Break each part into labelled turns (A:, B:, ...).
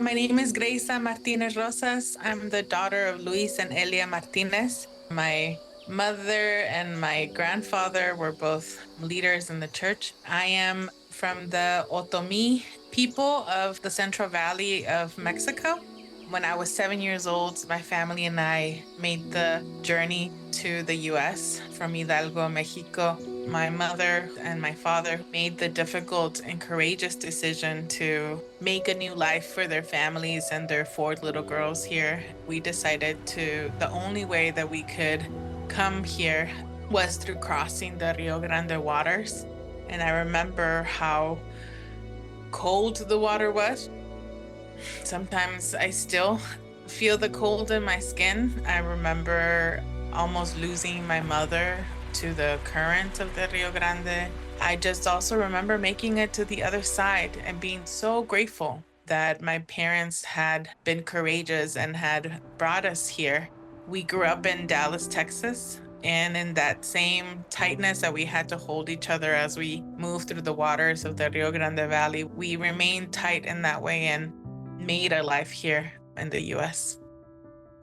A: My name is Greisa Martínez Rosas. I'm the daughter of Luis and Elia Martinez. My mother and my grandfather were both leaders in the church. I am from the Otomi people of the Central Valley of Mexico. When I was 7 years old, my family and I made the journey to the US from Hidalgo, Mexico. My mother and my father made the difficult and courageous decision to make a new life for their families and their 4 little girls here. We decided the only way that we could come here was through crossing the Rio Grande waters. And I remember how cold the water was. Sometimes I still feel the cold in my skin. I remember almost losing my mother to the current of the Rio Grande. I just also remember making it to the other side and being so grateful that my parents had been courageous and had brought us here. We grew up in Dallas, Texas, and in that same tightness that we had to hold each other as we moved through the waters of the Rio Grande Valley, we remained tight in that way and made a life here in the US.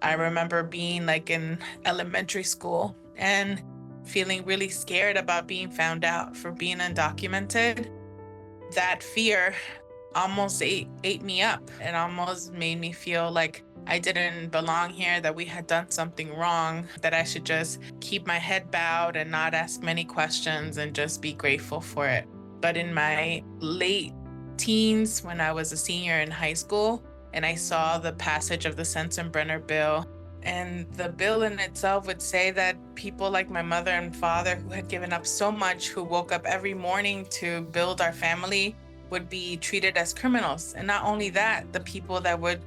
A: I remember being like in elementary school and feeling really scared about being found out for being undocumented. That fear almost ate me up. It almost made me feel like I didn't belong here, that we had done something wrong, that I should just keep my head bowed and not ask many questions and just be grateful for it. But in my late teens, when I was a senior in high school, and I saw the passage of the Sensenbrenner bill, and the bill in itself would say that people like my mother and father, who had given up so much, who woke up every morning to build our family, would be treated as criminals. And not only that, the people that would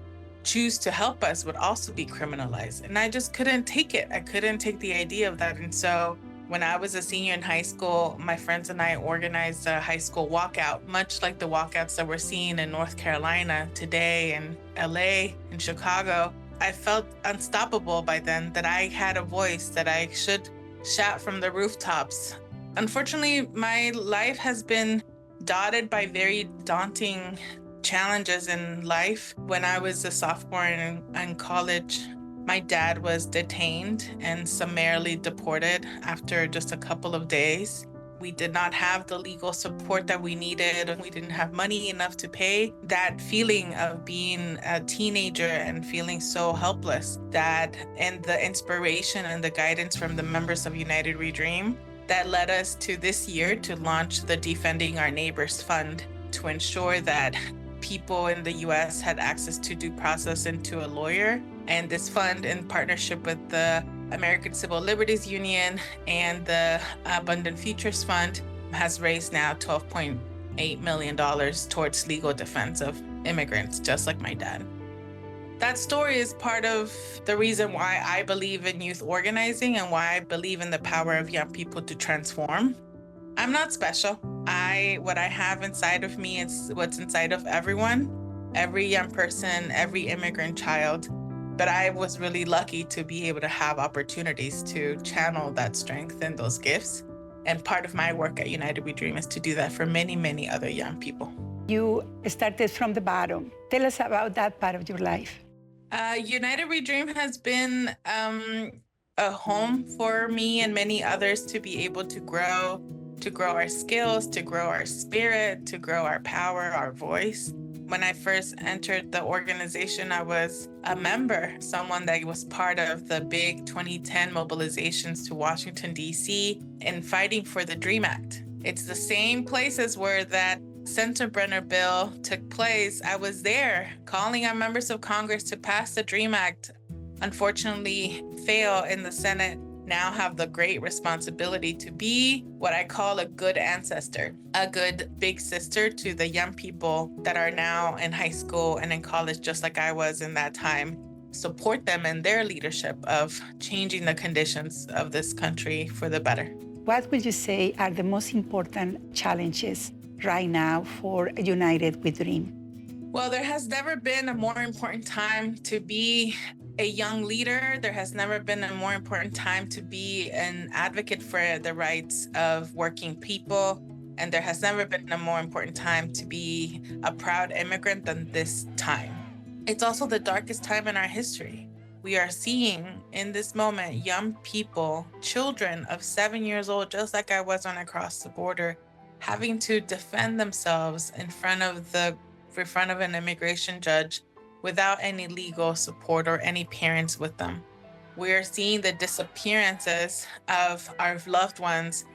A: choose to help us would also be criminalized. And I just couldn't take it. I couldn't take the idea of that. And so when I was a senior in high school, my friends and I organized a high school walkout, much like the walkouts that we're seeing in North Carolina today, and LA and Chicago. I felt unstoppable by then, that I had a voice, that I should shout from the rooftops. Unfortunately, my life has been dotted by very daunting challenges in life. When I was a sophomore in college, my dad was detained and summarily deported after just a couple of days. We did not have the legal support that we needed. We didn't have money enough to pay. That feeling of being a teenager and feeling so helpless, and the inspiration and the guidance from the members of United We Dream, that led us to this year to launch the Defending Our Neighbors Fund to ensure that people in the US had access to due process and to a lawyer. And this fund, in partnership with the American Civil Liberties Union and the Abundant Futures Fund, has raised now $12.8 million towards legal defense of immigrants, just like my dad. That story is part of the reason why I believe in youth organizing and why I believe in the power of young people to transform. I'm not special. What I have inside of me is what's inside of everyone, every young person, every immigrant child. But I was really lucky to be able to have opportunities to channel that strength and those gifts. And part of my work at United We Dream is to do that for many, many other young people.
B: You started from the bottom. Tell us about that part of your life.
A: United We Dream has been a home for me and many others to be able to grow our skills, to grow our spirit, to grow our power, our voice. When I first entered the organization, I was a member, someone that was part of the big 2010 mobilizations to Washington, D.C. in fighting for the DREAM Act. It's the same places where that Sensenbrenner bill took place. I was there calling on members of Congress to pass the DREAM Act. Unfortunately, fail in the Senate. Now have the great responsibility to be what I call a good ancestor, a good big sister to the young people that are now in high school and in college, just like I was in that time. Support them in their leadership of changing the conditions of this country for the better.
B: What would you say are the most important challenges right now for United We Dream?
A: Well, there has never been a more important time to be a young leader. There has never been a more important time to be an advocate for the rights of working people. And there has never been a more important time to be a proud immigrant than this time. It's also the darkest time in our history. We are seeing in this moment young people, children of 7 years old, just like I was when I crossed the border, having to defend themselves in front of an immigration judge without any legal support or any parents with them. We're seeing the disappearances of our loved ones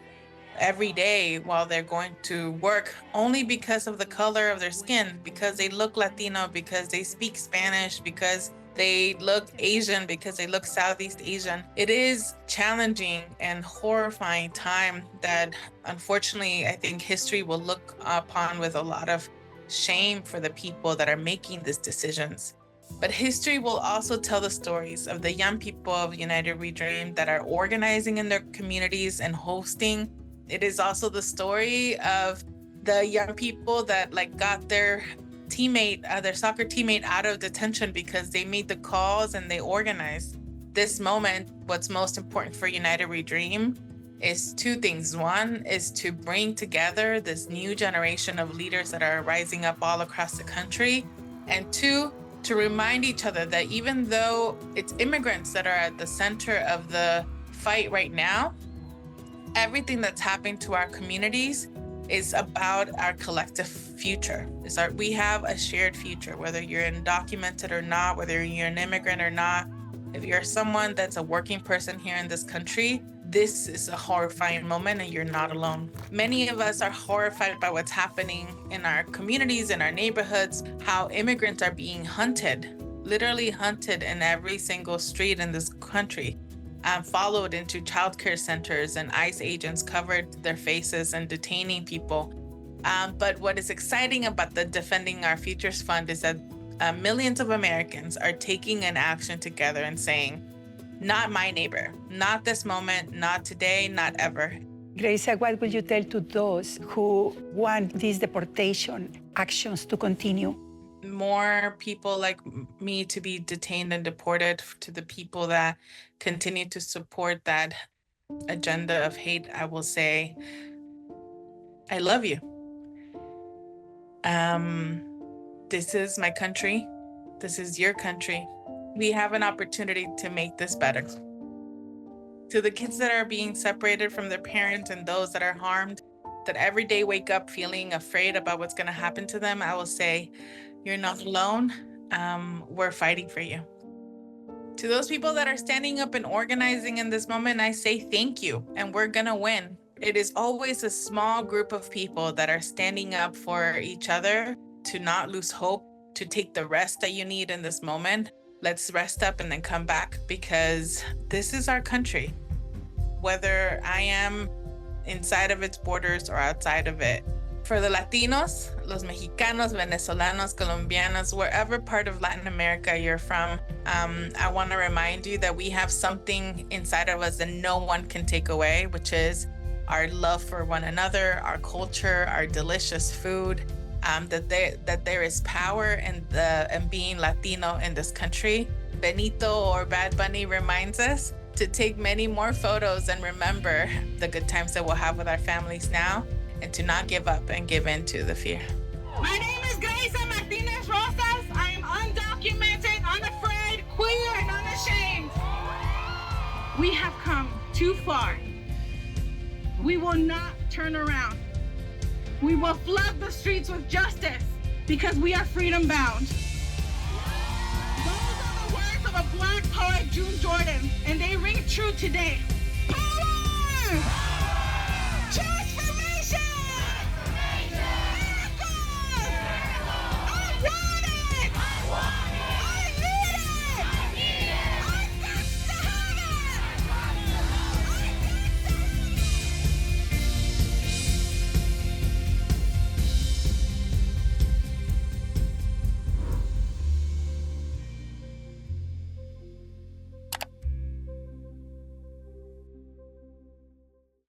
A: every day while they're going to work only because of the color of their skin, because they look Latino, because they speak Spanish, because they look Asian, because they look Southeast Asian. It is challenging and horrifying time that unfortunately I think history will look upon with a lot of shame for the people that are making these decisions. But history will also tell the stories of the young people of United We Dream that are organizing in their communities and hosting. It is also the story of the young people that got their teammate, their soccer teammate out of detention because they made the calls and they organized. This moment, what's most important for United We Dream is two things. One is to bring together this new generation of leaders that are rising up all across the country. And two, to remind each other that even though it's immigrants that are at the center of the fight right now, everything that's happening to our communities is about our collective future. We have a shared future, whether you're undocumented or not, whether you're an immigrant or not. If you're someone that's a working person here in this country, this is a horrifying moment and you're not alone. Many of us are horrified by what's happening in our communities, in our neighborhoods, how immigrants are being hunted, literally hunted in every single street in this country. Followed into childcare centers, and ICE agents covered their faces and detaining people. But what is exciting about the Defending Our Futures Fund is that millions of Americans are taking an action together and saying, not my neighbor, not this moment, not today, not ever.
B: Greisa, what would you tell to those who want these deportation actions to continue?
A: More people like me to be detained and deported. To the people that continue to support that agenda of hate, I will say, I love you. This is my country. This is your country. We have an opportunity to make this better. To the kids that are being separated from their parents and those that are harmed, that every day wake up feeling afraid about what's going to happen to them, I will say, you're not alone. We're fighting for you. To those people that are standing up and organizing in this moment, I say thank you, and we're gonna win. It is always a small group of people that are standing up for each other, to not lose hope, to take the rest that you need in this moment. Let's rest up and then come back, because this is our country. Whether I am inside of its borders or outside of it. For the Latinos, los Mexicanos, Venezolanos, Colombianos, wherever part of Latin America you're from, I want to remind you that we have something inside of us that no one can take away, which is our love for one another, our culture, our delicious food, that there is power in being Latino in this country. Benito or Bad Bunny reminds us to take many more photos and remember the good times that we'll have with our families now, and to not give up and give in to the fear.
C: My name is Greisa Martínez Rosas. I am undocumented, unafraid, queer, and unashamed. We have come too far. We will not turn around. We will flood the streets with justice because we are freedom bound. Those are the words of a Black poet, June Jordan, and they ring true today. Power!